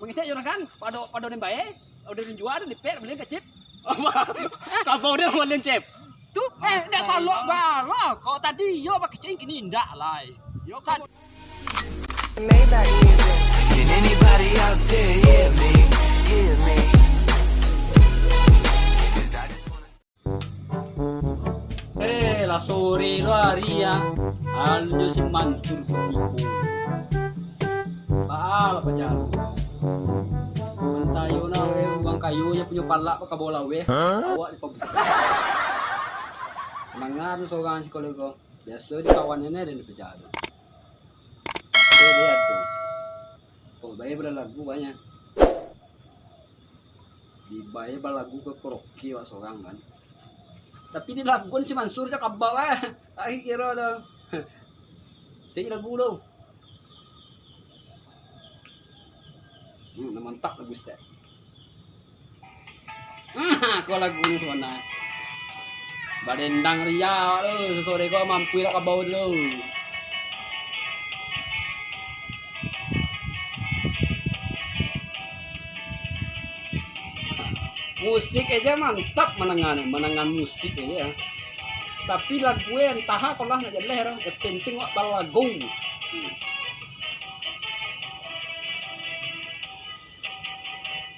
Mengisah juragan, pada nembae, udah dijual, dipet, beli kecip. Kabau dia mau lencep. Tuh, ndak kalau bala, kau tadi yo pakai ceng kini ndak lah. Yo kan. Maybach music. Can anybody out there hear me? Hear me? 'Cause I just wanna La sore laria, aljo si Mansur kumiku. Baal apa jalu. Tayo na bang kayunya punya pala pa kabola we. Awak di pabuka. Mangan seorang psikologo. Biasa di kawannya dan di penjara. Lihat tuh. Kok bayar berlagu banyak. Dibayar berlagu ke kroki wak seorang kan. Tapi di laguan si Mansur cak kabau akhir kira tuh. Saya lagu lo. Mantap lagu step. Kau lagu ni sebenarnya. Badendang ria lo, sesore kau mampu lah kabau lo. Musik aja mantap menengan musik aja. Tapi lagu entah kalau nak jadi leher, penting wak lagu.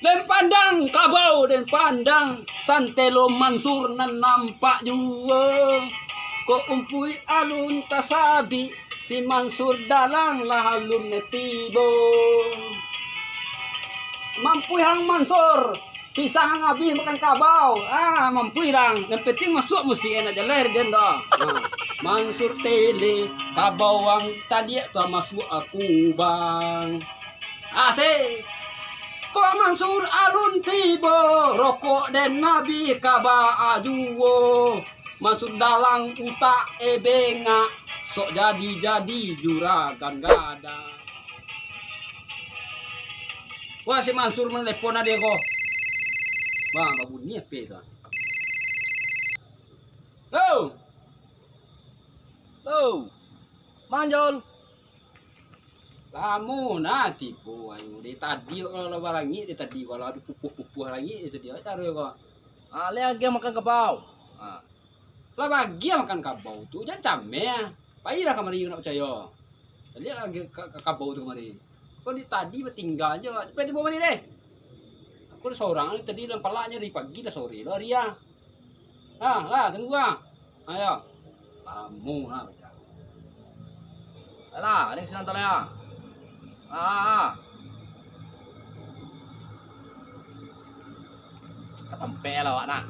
Dan pandang kabau dan pandang Santelo Mansur nan nampak juga. Ko umpui alun tasabi si Mansur dalang lah alun netibo. Mampu hang Mansur pisah hang abi makan kabau. Mampu lang. Yang penting masuk musik enak jalan dia dah. Mansur tele kabau ang tadi tu masuk aku bang. Asik. Kok Mansur alun tiba rokok dan nabi kaba ajuwo Mansur dalang utak ebenga sok jadi juragan gada. Wah si Mansur menelepon ada kok. Bang babunyi apa itu? Manjol. Kamu nanti tipu ayo di tadi kalau barangi di tadi kalau ada pupuh lagi itu dia taruh kok. Ale lagi makan kabau. Lah bagi makan kabau tuh jangan camnya. Payah kemari nak percaya. Lihat lagi kabau tuh kemari. Kok di tadi bertinggal aja. Cepet bawa mari deh. Aku ada seorang tadi lempalanya dari pagi dah sore lah Ria. Lah tunggu ayo. Kamu lah baca. Alah, ada yang senang ya. Ketempe lah wak nak.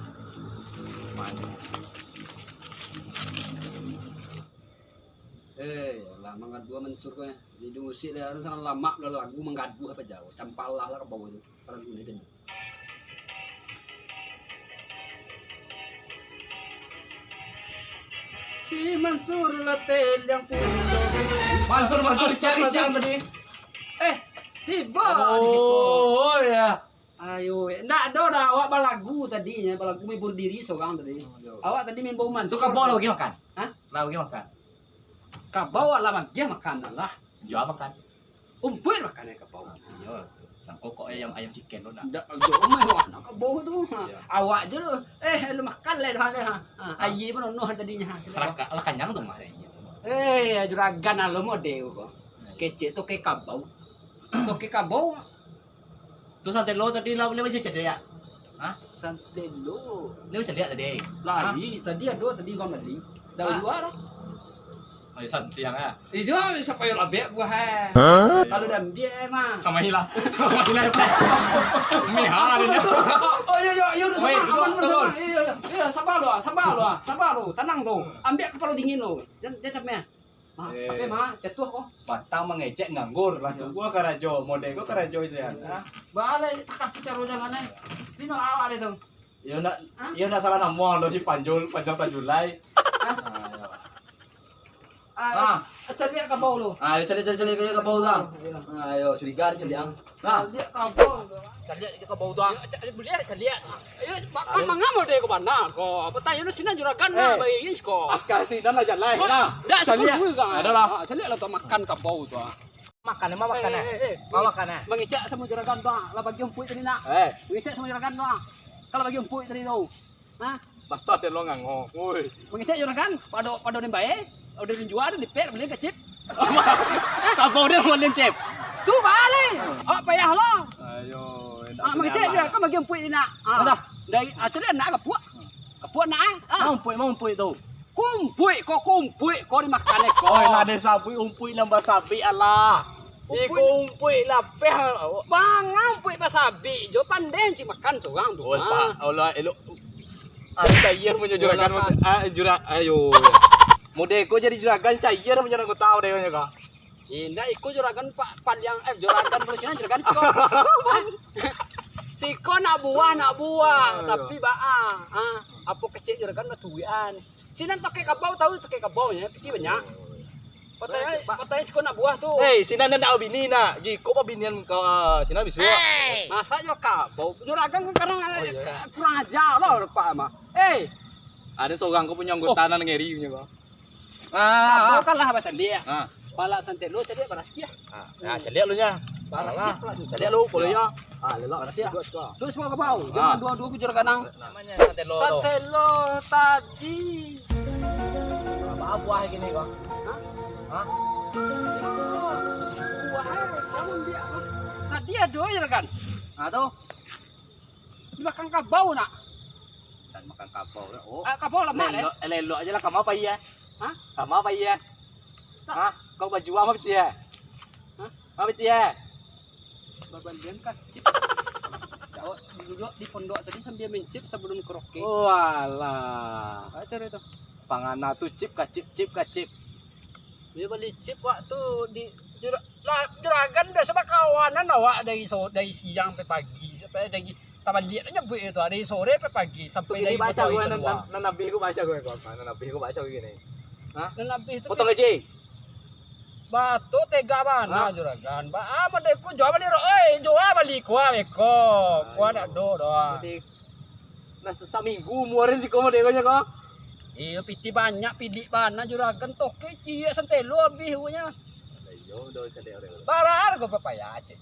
Lah mengadu Mansur kau ya. Di musik dia harus sangat lama lagu mengadu apa jauh. Campalah lah ke bawah itu. Perang ini dan. Si Mansur latel yang punya. Mansur cari tadi. Tiba. Oh ya. Ayo, ndak ada dah awak balagu tadinya, balagu main bunuh diri seorang tadi. Awak tadi main bau Mansur. Itu kabau lah bagi makan. Hah? Lah bagi makan. Kabau lah bagi makan lah. Jual makan. Umpul makannya kabau. Iya. Sang kokok ayam chicken lo nak. Ndak jauh main nak kabau tu. Awak je lu. Lu makan le dah le. Ayi pun nono tadinya. Lah kenyang tuh mah. Juragan lo model kok. Kecik tu ke kabau. Tu ke kabau. Tu santelo tadi lah boleh baca ya. Santelo. Boleh baca tadi. Lari tadi ada tadi kau tadi. Dah luar. Oh, santiang ah. Itu siapa yang lebih buah. Kalau dah dia mah. Kamahilah. Kamahilah. Mihar ini. Oh iya sabar. Iya sabar lu. Tenang tuh. Ambil kepala dingin lu. Jangan capek. Apa mah? Jatuh kok. Batang mengecek nganggur langsung gua ke rajo, mode gua ke rajo isian. Balik tak caro jangan Ini no awak itu. Ya nak salah nama lo si Panjulai. Cari ke bawah lu. Cari ke bawah bang. Ayo curiga cari ang. Dia ke bawah. Cari ke bawah bang. Cari. Ayo mangam deh ke mana kok. Petanya lu sini juragan mah bayi kok. Kasih dan aja lain. Dah sepuluh kan. Ada lah. Cari lah tu makan ke bawah tu. Makan, mau makan ya? Mau makan ya? Mengecek sama juragan doang. Lah bagi empuk tadi nak. Mengecek sama juragan doang. Kalau bagi empuk tadi tu. Hah? Basta te lo ngangong. Woi. Mengecek juragan pada ni bae. Udah dijual di pet beli kecip. Kabau dia mau lencep. Tu balik. Awak payah lo. Ayo, Mengecek je kan bagi empuk tadi nak. Betul. Dari acara nak kapuk. Kapuk nak. Mau umpui tu. Kumpui kau dimakan kau. Oh, lah ada sapi umpui nambah sapi Allah. Iku umpui lah peh. Bang, umpui pasabi. Jo pandai cik makan seorang tu. Oh, Pak. Allah elok. Cair punya juragan. Ayo. Mode ko jadi juragan cair punya aku tahu deh kau. Indah ikut juragan pak yang juragan profesional juragan siko. Siko nak buah. Tapi baa. Apa kecil juragan matuan. Sinan toke kabau tahu toke kabau nya, pikir banyak. Patay siko nak buah tu. Hei, sinan nak bini nak. Jiko pa binian ka sinan bisu. Masa yo kabau. Juragan kan kurang ajar loh pak mah. Ada seorang ko punya anggota ngeri punya ko. Kabau kan lah bahasa dia. Ah. Pala santelo tadi barasia. Ah, celiak lu nya. Barasia. Celiak lu boleh ya. Lelok barasia. Tu semua kabau. Jangan dua-dua ku juragan. Namanya santelo. Santelo tadi. Apa buah gini kok? Hah? Buah kamu dia. Tadi ada juragan. Tuh. Makan kabau nak. Dan makan kabau. Oh. Kabau lama deh. Lelo aja lah kamu apa iya? Hah? Kamu apa iya? Hah? Kau baju apa dia? Hah? Apa dia? Berbandian kan. Duduk di pondok tadi sambil mencip sebelum keroke. Oh alah. Acar itu. Pangana tuh cip kacip. Dia beli chip waktu di juragan udah sama kawanan awak dari siang sampai pagi sampai dari taman liat nyebut itu dari sore sampai pagi sampai dari baca gue nabi gue baca gue apa nabi gue baca gini. Hah? Dan nabi itu Potong gaji. batu tega mana juragan. Ba madeku jual beli jual beli kuah beko. Kuah nak do doang. Jadi nah seminggu muarin sih kamu dekonya kok. Iya piti banyak pilih mana juragan toke cie santelo habis punya. Yo do cedek orang. Barar go papaya cik.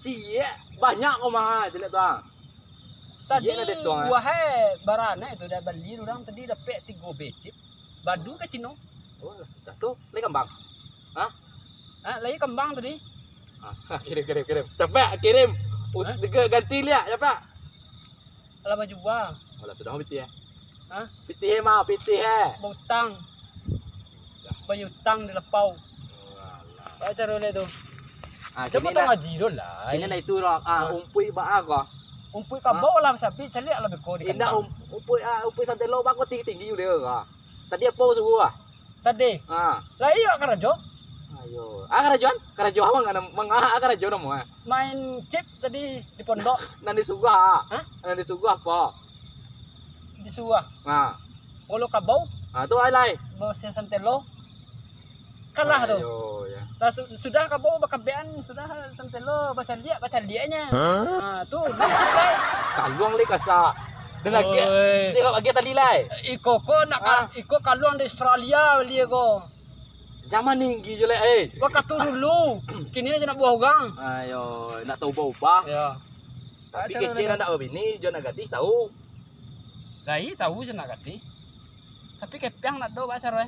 Cie banyak kok mah jelek tuang. Tadi Cie ada tuang. buah barana itu dah beli orang tadi dapat 3 becip. Badu ke Cino. Oh, sudah tuh, lagi kembang. Hah? Lagi kembang tadi. Kirim. Capek kirim. Ganti lihat, capek. Kalau baju buah. Olah sudah mau piti ya. Hah? Piti mah, piti Butang. Bayu tang di lepau. Baca dulu tu. Dia potong ngaji dulu lah. Ini na itu rock. Umpui ba ako. Umpui kabau lah sapi celiak lah beko di Indah kandang. umpui santelo ba ko tinggi udah ka. Tadi apa semua? Tadi. Lah iya karajo. Ayo. Karajoan? Karajo apa enggak karajo namo. Main chip tadi di pondok. Nanti sugah. Hah? Nanti sugah apa? Di suah. Polo kabau. Tu ai lai. Bawa santelo. Kalah tu. Ayo ya. Lah sudah kabau bakabean sudah santelo baca liaknya. Tu nak chip lai. Kaluang li kasa. Dan lagi tengok lagi tadi lai. Iko ko nak iko kaluang di Australia beli ko. Zaman tinggi je lah Waktu dulu. Kini aja nak buah gang. Ayo, nak tahu ubah. Ya. Tapi kecil nak bini, jo nak ganti tahu. Lah iya tahu je nak ganti. Tapi kepiang nak do basar we.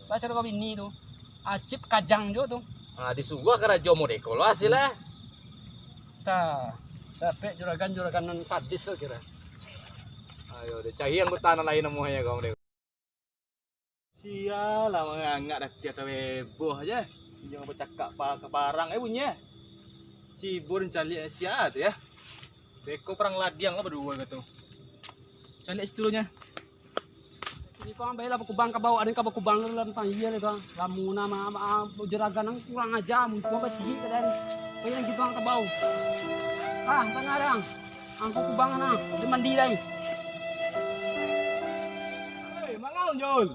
Basar ko bini tu. Acip kajang jo tu. Disuguh karena jo mo deko lo hasilnya. Tapi juragan sadis tu kira. Ayo, deh cari yang tanah lain namanya kau deh. Sialah mengangkat dah tiap boh aja. Jangan bercakap ke barang bunyi. Cibur cali sia tu ya. Beko perang ladiang lah berdua gitu. Cali istilahnya. Ini kau ambil lah kubang kabau, ada kabau kubang dalam tanggir itu. Lamu nama juragan ang kurang aja, mau bersih kedan. Kau yang gitu ang kabau. Tanah yang. Angku kubang na, di mandi lagi. Hei, mangal nyol.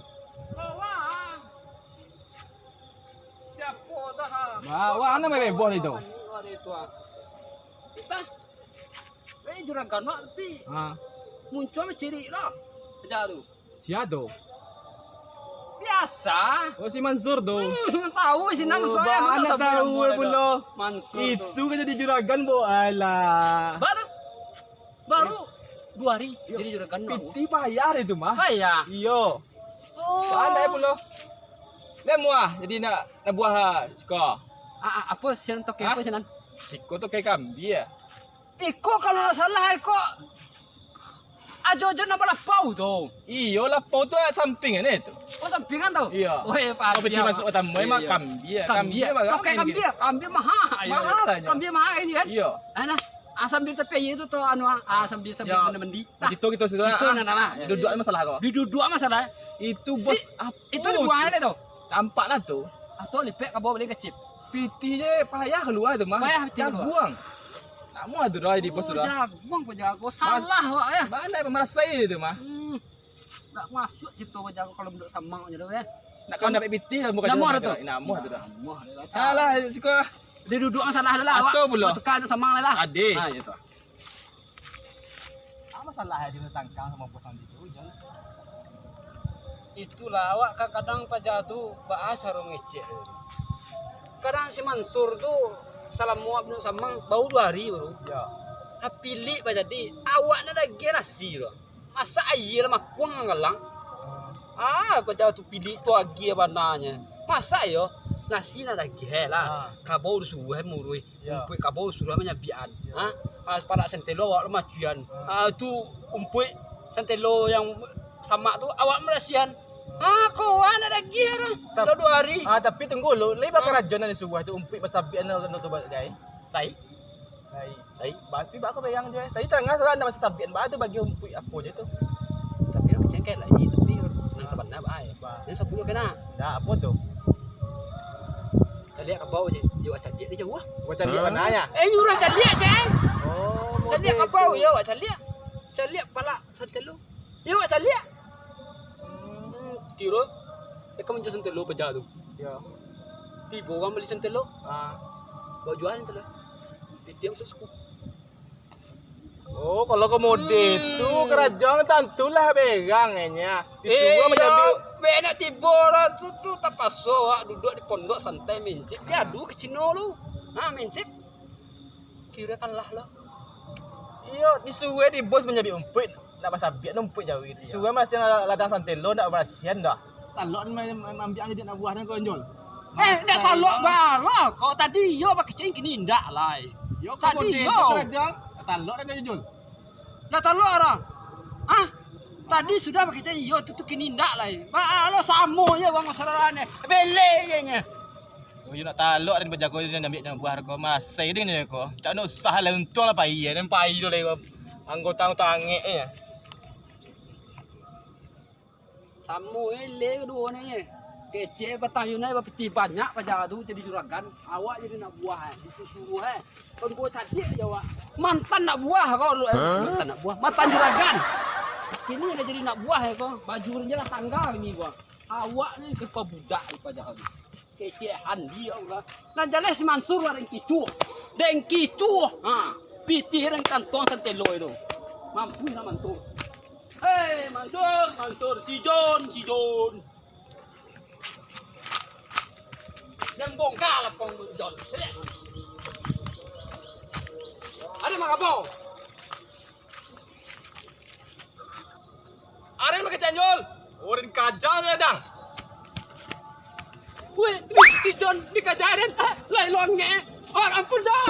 Siapa dah? Wah, ana may bebo dito. Kita, juragan nak tapi muncul ciri lah. Aja tu. Siado. Ya biasa. Oh si Mansur tuh. Tahu sih nang Oh, saya banyak tahu pula. Mansur. Itu kan jadi juragan bo alah. Baru 2 hari jadi juragan. Piti bayar itu mah. Saya. Iyo. Oh. Pandai pula. Lemua jadi nak buah siko. Apa sih yang toke Hah? apa sih nan? Siko tuh kayak kambing ya. Iko kalau nggak salah Iko ajo-ajo nama lapau tuh. Iyo lah pau tuh samping ini tuh. Oh sampingan tuh. Iya. Weh pak. Kau piti masuk utama memang kambing ya. Kambing apa? Oke kambing mahal. Mahal aja. Kambing mahal ini kan. Iyo. Ana sambil tepi itu tuh anu sambil Ya. mendi. Itu kita sudah. Itu nah. Duduk masalah kau. Duduk masalah. Itu bos apa? Itu dibuang tuh. Tampak lah tuh. Atau lipek ke bawah beli kecil. Piti je payah keluar tu mah. Payah piti keluar. buang. Tak mau tu dah di pos tu dah. Jagung penjago salah wak ya. Mana pemerasai tu mah. Tak masuk cipta penjago kalau duduk samang je ya. Nak kau dapat piti dah bukan. Namuh tu. Namuh tu dah. Namuh. Salah suka. Dia duduk masalah lah. Atau pula. Tekan samang lah. Ade. Ha ya tu. Apa salah dia tangkang sama posan itu? Itulah awak kadang pajak tu bahasa orang ngecek. Kadang si Mansur tu salah muap dengan samang bau 2 hari baru. Ya. Pilih pa jadi awak na lagi nasi lo. Masa air lah makuang ngalang. Pajak tu pilih tu lagi bananya. Masa yo nasi na lagi lah. Kabau suruh murui. Ya. Umpui kabau suruh menyabian. Para sentelo awak macuan. Tu umpui sentelo yang sama tu awak merasian. Kau ana lagi lah. 2 hari. Tapi tunggu lo, lebih bakal rajon ni subuh tu umpik pasabian tu buat gay. Tai. Tai. Tapi bak aku bayang je. Tadi tengah soal nak masa sabian bak tu bagi umpik apa je tu. Tapi aku cengket lagi tapi nang sabanna bae. Yang 10 kena. Dah apa tu? Caliak ke bawah je. Yo caliak dia jauh. Gua cari mananya. Nyurah caliak ceng. Oh, Caliak ke bawah ya awak caliak. Caliak pala sentelo. Ya awak caliak. Tiro. Kamu jual sentelo pejak tu. Ya. Tiba orang beli sentelo. Ah. Kau jual sentelo. Tiap suku. Oh, kalau komode tu kerajaan tentulah begangnya. Disuruh menjadi benak tiba lah tu tak paso awak duduk di pondok santai mencik. Dia adu ke Cino lu. Mencik. Kira kan lah lo. Iya, disuruh di bos menjadi umpit. Nak pasal biak umpit jauh itu. Disuruh masih ladang santelo nak berasian dah. Talok ambil jadi nak buah dan kau jual. Dah talok bala. Kau tadi yo pakai ceng kini ndak lah. Yo Tadi komode yo. tu kerajaan. Talok dan jual. Dah talok orang. Tadi sudah pakai ceng yo tutu kini ndak lah. Bala samo je bang masalah ni. Bele je nya. Oh, you nak talok dan berjago dan ambil dan buah kau masai dengan kau. Tak nak usah lah untung lah pai dan pai tu lah anggota tangek ya. Samo ele kedua ni. Kecil batang yunai berpeti banyak pajak tu jadi juragan. Awak jadi nak buah disuruh Kau buat tadi aja awak. Mantan nak buah kau lu. Mantan nak buah. Mantan juragan. Kini dah jadi nak buah kau. Baju dia lah tanggal ni gua. Awak ni kepa budak pajak tu. Kecil handi Allah. Nan jalan si Mansur lah kicu. Den kicu. Piti reng kantong santelo itu. Mampu nak Mansur. Hei Mansur, si John. Yang bongkar lah pong John. Ada mak apa? Ada yang pakai canjol. Orang kajang ya dang. Weh, si John dikajarin. Lai luangnya. Ampun dah.